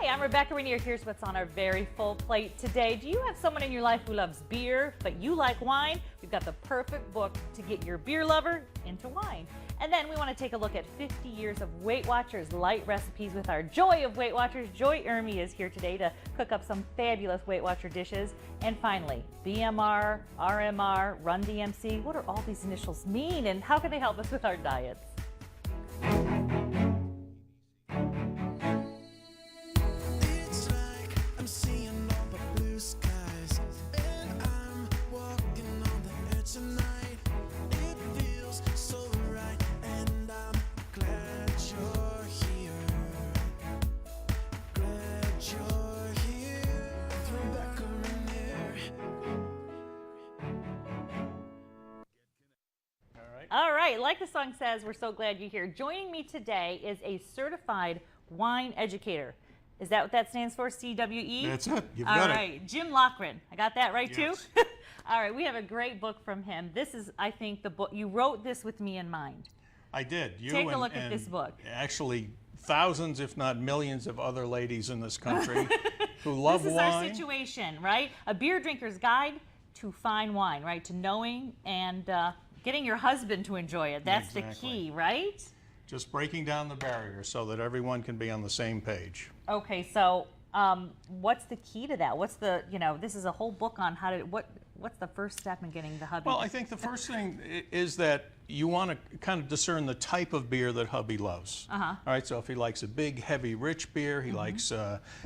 I'm Rebecca Rainier. Here's what's on our very full plate today. Do you have someone in your life who loves beer, but you like wine? We've got the perfect book to get your beer lover into wine. And then we want to take a look at 50 years of Weight Watchers light recipes with our Joy of Weight Watchers. Joy Ermy is here today to cook up some fabulous Weight Watcher dishes. And finally, BMR, RMR, Run DMC. What do all these initials mean and how can they help us with our diets? All right, like the song says, we're so glad you're here. Joining me today is a certified wine educator. Is that what that stands for, CWE? That's it. You've got it. All right, Jim Loughran. I got that right Yes. too? All right, we have a great book from him. This is, I think, the book. You wrote this with me in mind. I did. Take a look at this book. Actually, thousands, if not millions, of other ladies in this country who love This is wine. our situation, right? A beer drinker's guide to fine wine, right? To knowing and getting your husband to enjoy it. That's the key, right? Just breaking down the barrier so that everyone can be on the same page. Okay, so what's the key to that? What's the, this is a whole book on how to, what's the first step in getting the hubby? Well, I think the first thing is that you want to kind of discern the type of beer that hubby loves. All right, so if he likes a big, heavy, rich beer, he likes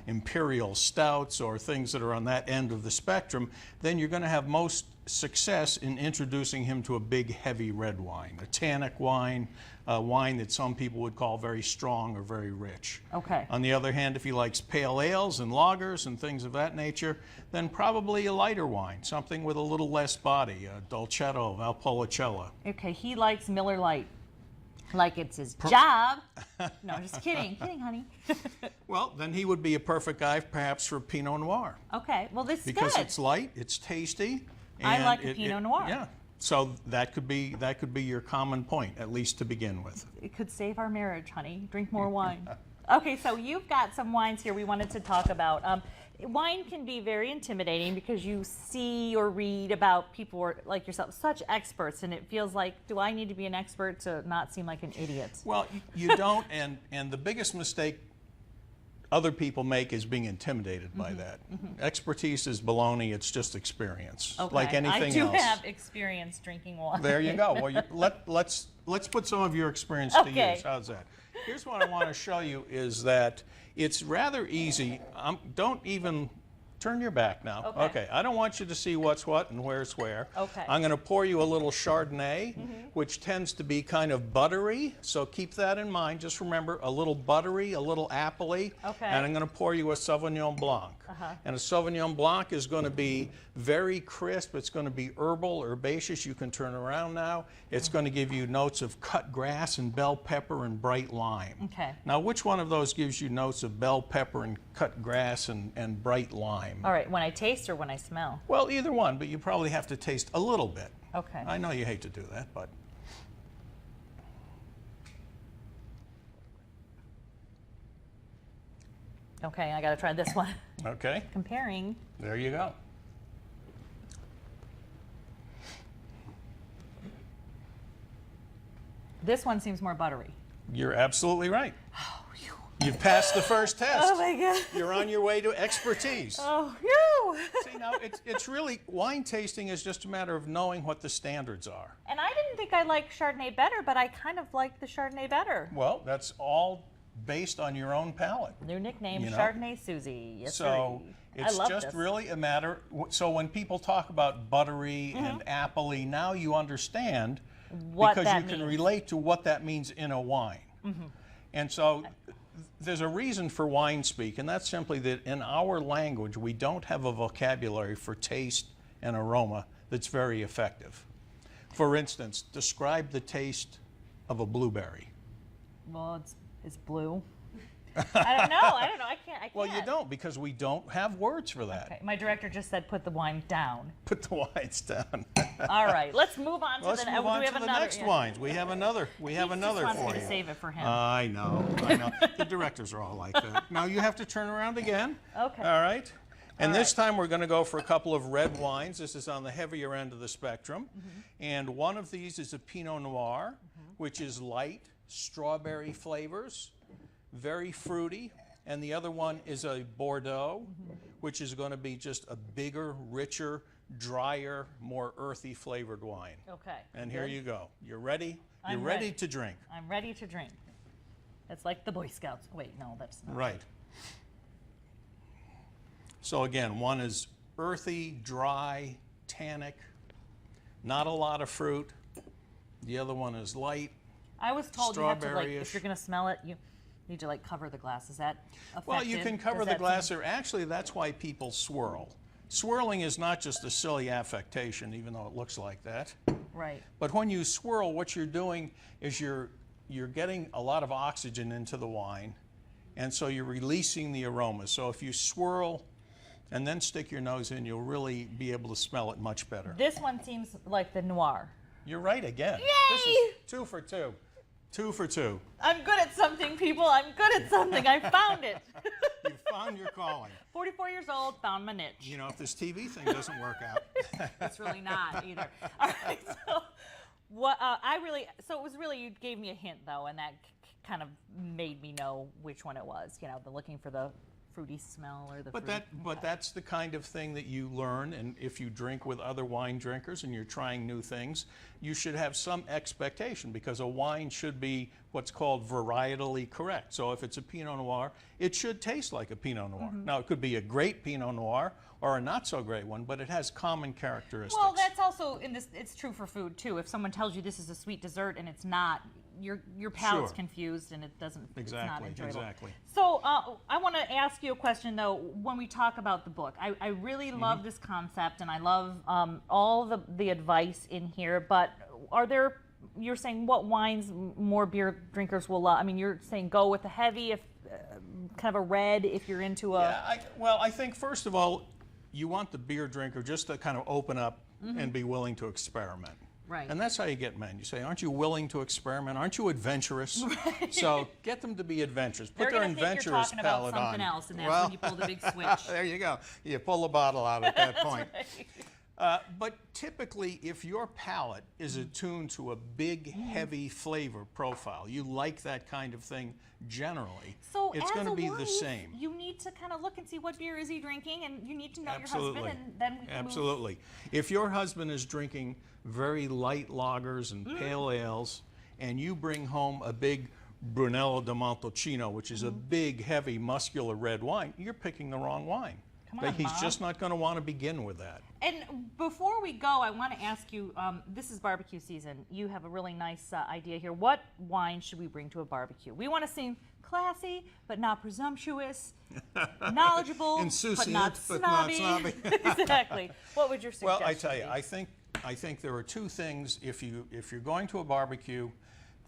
imperial stouts or things that are on that end of the spectrum, then you're going to have most success in introducing him to a big, heavy red wine, a tannic wine, a wine that some people would call very strong or very rich. Okay. On the other hand, if he likes pale ales and lagers and things of that nature, then probably a lighter wine, something with a little less body, a Dolcetto, Valpolicella. Okay, he likes Miller Lite. Like it's his job. No, just kidding. Kidding, honey. Well, then he would be a perfect guy perhaps for Pinot Noir. Okay, well this is Because good. it's light, it's tasty. I like a Pinot Noir. Yeah. So that could be your common point, at least to begin with. It could save our marriage, honey. Drink more wine. Okay, so you've got some wines here we wanted to talk about. Wine can be very intimidating because you see or read about people like yourself, such experts, and it feels like, do I need to be an expert to not seem like an idiot? Well, you don't, and the biggest mistake other people make is being intimidated by that. Expertise is baloney, it's just experience, Okay. like anything else. I do have experience drinking wine. There you go. Well, let's put some of your experience to use. How's that? Here's what I want to show you is that it's rather easy. Don't even turn your back now. Okay. I don't want you to see what's what and where's where. Okay. I'm going to pour you a little Chardonnay, which tends to be kind of buttery. So keep that in mind. Just remember, a little buttery, a little appley. Okay. And I'm going to pour you a Sauvignon Blanc. And a Sauvignon Blanc is going to be very crisp. It's going to be herbal, herbaceous. You can turn around now. It's going to give you notes of cut grass and bell pepper and bright lime. Okay. Now, which one of those gives you notes of bell pepper and cut grass and bright lime? All right, when I taste or when I smell? Well, either one, but you probably have to taste a little bit. Okay. I know you hate to do that, but. Okay, I got to try this one. Okay. Comparing. There you go. This one seems more buttery. You're absolutely right. You've passed the first test. Oh my God. You're on your way to expertise. Oh, phew. See, now, it's really, wine tasting is just a matter of knowing what the standards are. And I didn't think I liked Chardonnay better, but I kind of like the Chardonnay better. Well, that's all based on your own palate. New nickname, You know? Chardonnay Susie. Yes, So sir. it's I love just this. really a matter, so when people talk about buttery and appley, now you understand What because that you can means. relate to what that means in a wine. And so there's a reason for wine speak, and that's simply that in our language, we don't have a vocabulary for taste and aroma that's very effective. For instance, describe the taste of a blueberry. Well, it's blue. I don't know. I can't. Well, you don't, because we don't have words for that. Okay. My director just said put the wine down. Put the wines down. All right, let's move on to Let's the move on do we have to the another? next wines. We have another. We have He another just wants for me you. to save it for him. I know. The directors are all like that. Now you have to turn around again. Okay. All right. And All this right. time we're going to go for a couple of red wines. This is on the heavier end of the spectrum. And one of these is a Pinot Noir, which is light, strawberry flavors, very fruity. And the other one is a Bordeaux, which is going to be just a bigger, richer, drier, more earthy flavored wine. Okay. And here you go. You're ready? You're I'm ready ready. to drink. I'm ready to drink. It's like the Boy Scouts. Wait, no, that's not. Right. So again, one is earthy, dry, tannic, not a lot of fruit. The other one is light. I was told you have to, like, Strawberry-ish. if you're going to smell it, you need to, like, cover the glass. Is that effective? Well, you can cover Does the that glass, seem- or actually that's why people swirl. Swirling is not just a silly affectation, even though it looks like that. Right. But when you swirl, what you're doing is you're getting a lot of oxygen into the wine, and so you're releasing the aroma. So if you swirl and then stick your nose in, you'll really be able to smell it much better. This one seems like the Noir. You're right again. Yay! This is 2 for 2. 2 for 2. I'm good at something, people. I'm good at something. I found it. You found your calling. 44 years old, found my niche. You know, if this TV thing doesn't work out. It's really not either. All right, so so it was really, you gave me a hint though, and that kind of made me know which one it was. You know, the looking for the fruity smell or the. But that's the kind of thing that you learn, and if you drink with other wine drinkers and you're trying new things, you should have some expectation, because a wine should be what's called varietally correct. So if it's a Pinot Noir, it should taste like a Pinot Noir. Now it could be a great Pinot Noir or a not so great one, but it has common characteristics. Well, that's also in this. It's true for food too. If someone tells you this is a sweet dessert and it's not, your palate's Sure. confused and it doesn't. It's not Exactly, enjoyable. exactly. So I want to ask you a question though. When we talk about the book, I really love this concept and I love all the advice in here. But are there? You're saying what wines more beer drinkers will love? I mean, you're saying go with the heavy, if kind of a red, if you're into a. Yeah, I think first of all, you want the beer drinker just to kind of open up and be willing to experiment. Right. And that's how you get men. You say, aren't you willing to experiment? Aren't you adventurous? Right. So get them to be adventurous. Put They're their gonna think you're adventurous talking about palate something on. else, and that's Well, when you pull the big switch. There you go. You pull the bottle out at that point. Right. But typically, if your palate is attuned to a big, heavy flavor profile, you like that kind of thing generally, So it's as going a to be the wife, same. You need to kind of look and see what beer is he drinking, and you need to know Absolutely. your husband, and then we can move. Absolutely. If your husband is drinking very light lagers and pale ales, and you bring home a big Brunello di Montalcino, which is a big, heavy, muscular red wine, you're picking the wrong wine. Come on, He's Mom. just not going to want to begin with that. And before we go, I want to ask you, this is barbecue season. You have a really nice idea here. What wine should we bring to a barbecue? We want to seem classy, but not presumptuous, knowledgeable, but Insouciant, not but not snobby. snobby. Exactly. What would your suggestion Well, I tell you, be? I think there are two things. If you're going to a barbecue,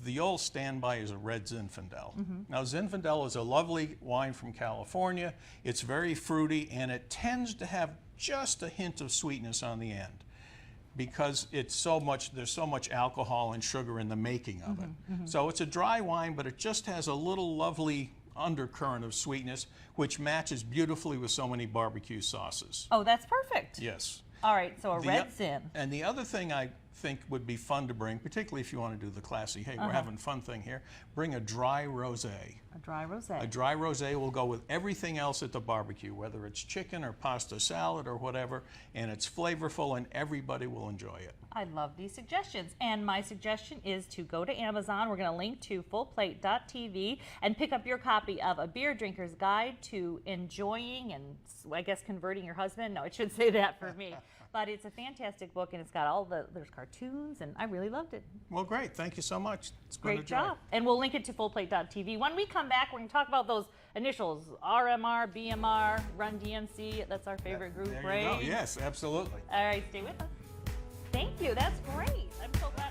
the old standby is a red Zinfandel. Now, Zinfandel is a lovely wine from California. It's very fruity, and it tends to have just a hint of sweetness on the end, because there's so much alcohol and sugar in the making of it. So it's a dry wine, but it just has a little lovely undercurrent of sweetness, which matches beautifully with so many barbecue sauces. Oh, that's perfect. Yes. All right, so a The red o- Zin. And the other thing I think would be fun to bring, particularly if you want to do the classy, hey, we're having fun thing here, bring a dry rosé. A dry rosé. A dry rosé will go with everything else at the barbecue, whether it's chicken or pasta salad or whatever, and it's flavorful and everybody will enjoy it. I love these suggestions. And my suggestion is to go to Amazon. We're going to link to fullplate.tv and pick up your copy of A Beer Drinker's Guide to Enjoying and, I guess, Converting Your Husband. No, it should say that for me. But it's a fantastic book, and it's got there's cartoons, and I really loved it. Well, great. Thank you so much. It's been a Great joy. job. And we'll link it to fullplate.tv. When we come back, we're going to talk about those initials, RMR, BMR, Run DMC. That's our favorite group, There you right? go. Yes, absolutely. All right, stay with us. Thank you. That's great. I'm so glad.